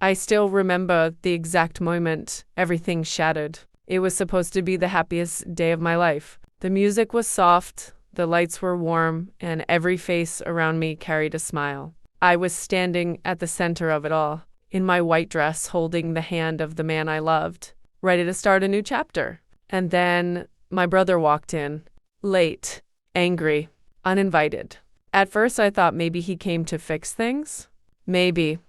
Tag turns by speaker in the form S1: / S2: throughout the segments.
S1: I still remember the exact moment everything shattered. It was supposed to be the happiest day of my life. The music was soft, the lights were warm, and every face around me carried a smile. I was standing at the center of it all, in my white dress, holding the hand of the man I loved, ready to start a new chapter. And then my brother walked in, late, angry, uninvited. At first I thought maybe he came to fix things. Maybe,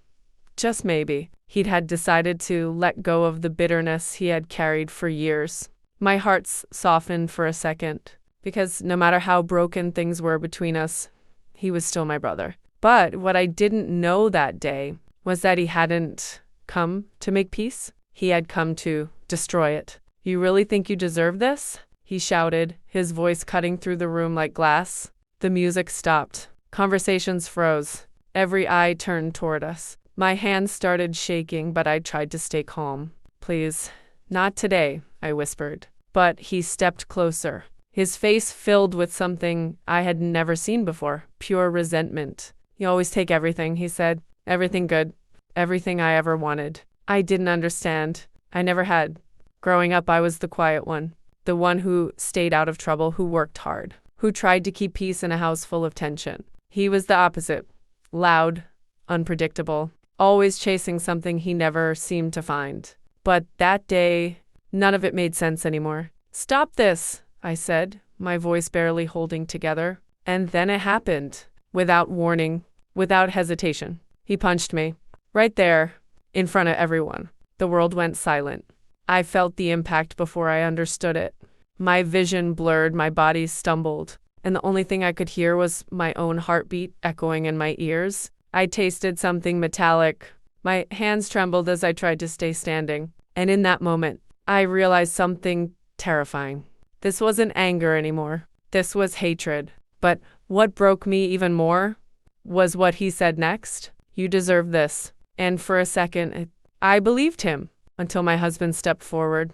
S1: just maybe, he'd had decided to let go of the bitterness he had carried for years. My heart softened for a second, because no matter how broken things were between us, he was still my brother. But what I didn't know that day was that he hadn't come to make peace. He had come to destroy it. "You really think you deserve this?" he shouted, his voice cutting through the room like glass. The music stopped. Conversations froze. Every eye turned toward us. My hands started shaking, but I tried to stay calm. "Please, not today," I whispered. But he stepped closer, his face filled with something I had never seen before, pure resentment. "You always take everything," he said. "Everything good. Everything I ever wanted." I didn't understand. I never had. Growing up, I was the quiet one, the one who stayed out of trouble, who worked hard, who tried to keep peace in a house full of tension. He was the opposite. Loud, unpredictable, always chasing something he never seemed to find. But that day, none of it made sense anymore. "Stop this," I said, my voice barely holding together. And then it happened. Without warning, without hesitation. He punched me. Right there, in front of everyone. The world went silent. I felt the impact before I understood it. My vision blurred, my body stumbled, and the only thing I could hear was my own heartbeat echoing in my ears. I tasted something metallic. My hands trembled as I tried to stay standing. And in that moment, I realized something terrifying. This wasn't anger anymore. This was hatred. But what broke me even more was what he said next. "You deserve this." And for a second, I believed him until my husband stepped forward.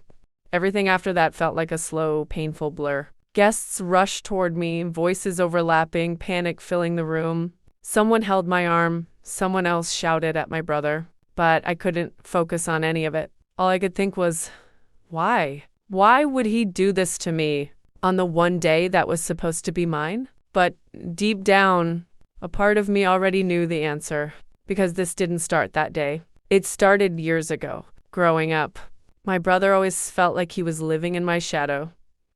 S1: Everything after that felt like a slow, painful blur. Guests rushed toward me, voices overlapping, panic filling the room. Someone held my arm. Someone else shouted at my brother. But I couldn't focus on any of it. All I could think was, why? Why would he do this to me on the one day that was supposed to be mine? But deep down, a part of me already knew the answer, because this didn't start that day. It started years ago, growing up. My brother always felt like he was living in my shadow,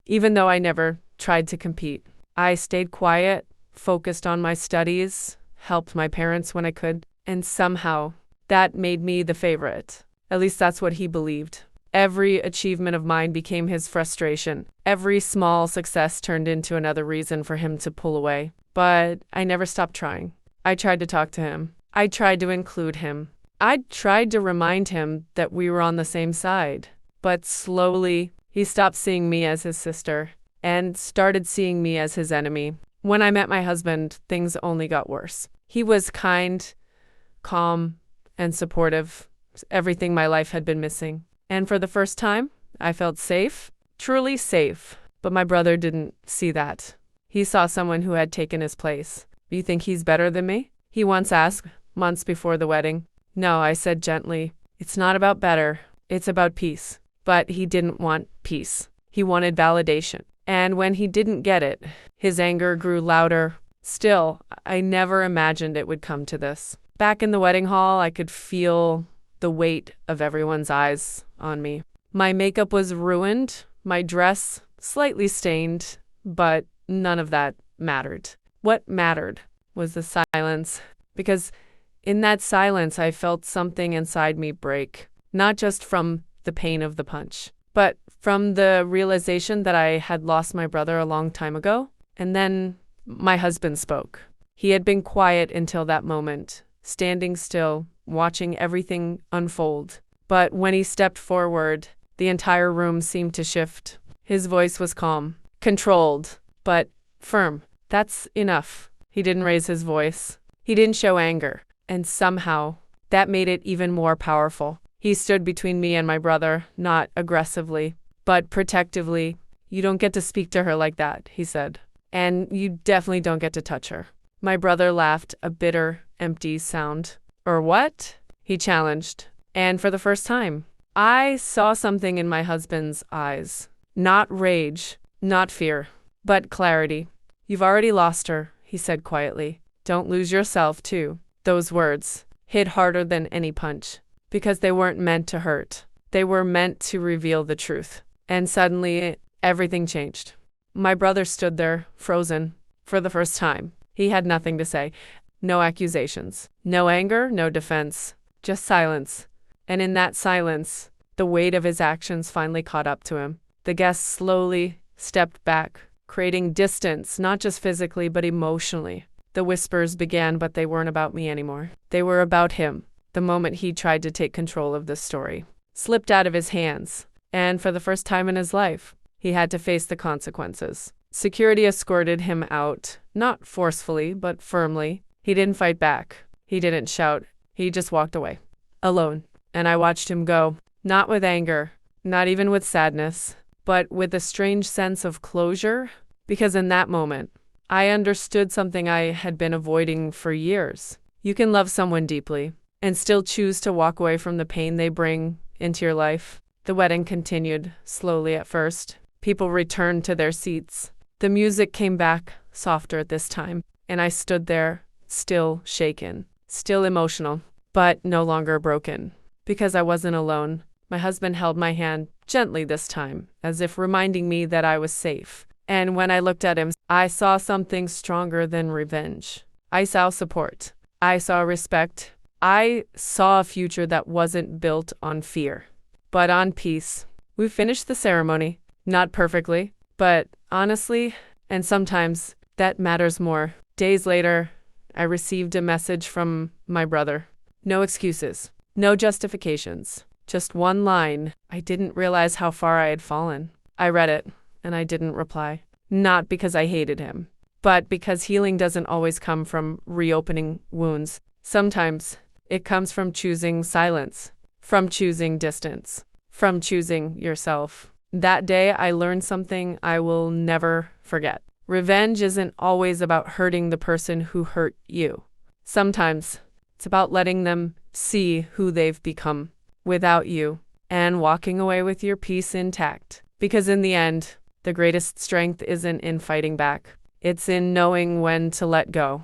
S1: even though I never tried to compete. I stayed quiet, focused on my studies, helped my parents when I could, and somehow that made me the favorite. At least that's what he believed. Every achievement of mine became his frustration. Every small success turned into another reason for him to pull away. But I never stopped trying. I tried to talk to him. I tried to include him. I tried to remind him that we were on the same side. But slowly, he stopped seeing me as his sister and started seeing me as his enemy. When I met my husband, things only got worse. He was kind, calm, and supportive. Everything my life had been missing. And for the first time, I felt safe, truly safe. But my brother didn't see that. He saw someone who had taken his place. "You think he's better than me?" he once asked, months before the wedding. "No," I said gently. "It's not about better. It's about peace." But he didn't want peace. He wanted validation. And when he didn't get it, his anger grew louder. Still, I never imagined it would come to this. Back in the wedding hall, I could feel the weight of everyone's eyes on me. My makeup was ruined, my dress slightly stained, but none of that mattered. What mattered was the silence, because in that silence I felt something inside me break, not just from the pain of the punch, but from the realization that I had lost my brother a long time ago. And then my husband spoke. He had been quiet until that moment, standing still, watching everything unfold. But when he stepped forward, the entire room seemed to shift. His voice was calm, controlled, but firm. "That's enough." He didn't raise his voice. He didn't show anger. And somehow, that made it even more powerful. He stood between me and my brother, not aggressively, but protectively. "You don't get to speak to her like that," he said. "And you definitely don't get to touch her." My brother laughed, a bitter, empty sound. "Or what?" he challenged. And for the first time, I saw something in my husband's eyes. Not rage, not fear, but clarity. You've already lost her, he said quietly. Don't lose yourself, too. Those words hit harder than any punch, because they weren't meant to hurt. They were meant to reveal the truth. And suddenly, everything changed. My brother stood there, frozen, for the first time. He had nothing to say. No accusations. No anger, no defense. Just silence. And in that silence, the weight of his actions finally caught up to him. The guest slowly stepped back, creating distance, not just physically, but emotionally. The whispers began, but they weren't about me anymore. They were about him. The moment he tried to take control of this story slipped out of his hands. And for the first time in his life, he had to face the consequences. Security escorted him out, not forcefully, but firmly. He didn't fight back. He didn't shout. He just walked away, alone. And I watched him go, not with anger, not even with sadness, but with a strange sense of closure. Because in that moment, I understood something I had been avoiding for years. You can love someone deeply and still choose to walk away from the pain they bring into your life. The wedding continued, slowly at first. People returned to their seats. The music came back, softer at this time, and I stood there, still shaken, still emotional, but no longer broken. Because I wasn't alone, my husband held my hand gently this time, as if reminding me that I was safe. And when I looked at him, I saw something stronger than revenge. I saw support. I saw respect. I saw a future that wasn't built on fear, but on peace. We finished the ceremony, not perfectly, but honestly, and sometimes that matters more. Days later, I received a message from my brother. No excuses, no justifications, just one line. I didn't realize how far I had fallen. I read it, and I didn't reply. Not because I hated him, but because healing doesn't always come from reopening wounds. Sometimes it comes from choosing silence, from choosing distance, from choosing yourself. That day, I learned something I will never forget. Revenge isn't always about hurting the person who hurt you. Sometimes it's about letting them see who they've become without you and walking away with your peace intact. Because in the end, the greatest strength isn't in fighting back. It's in knowing when to let go.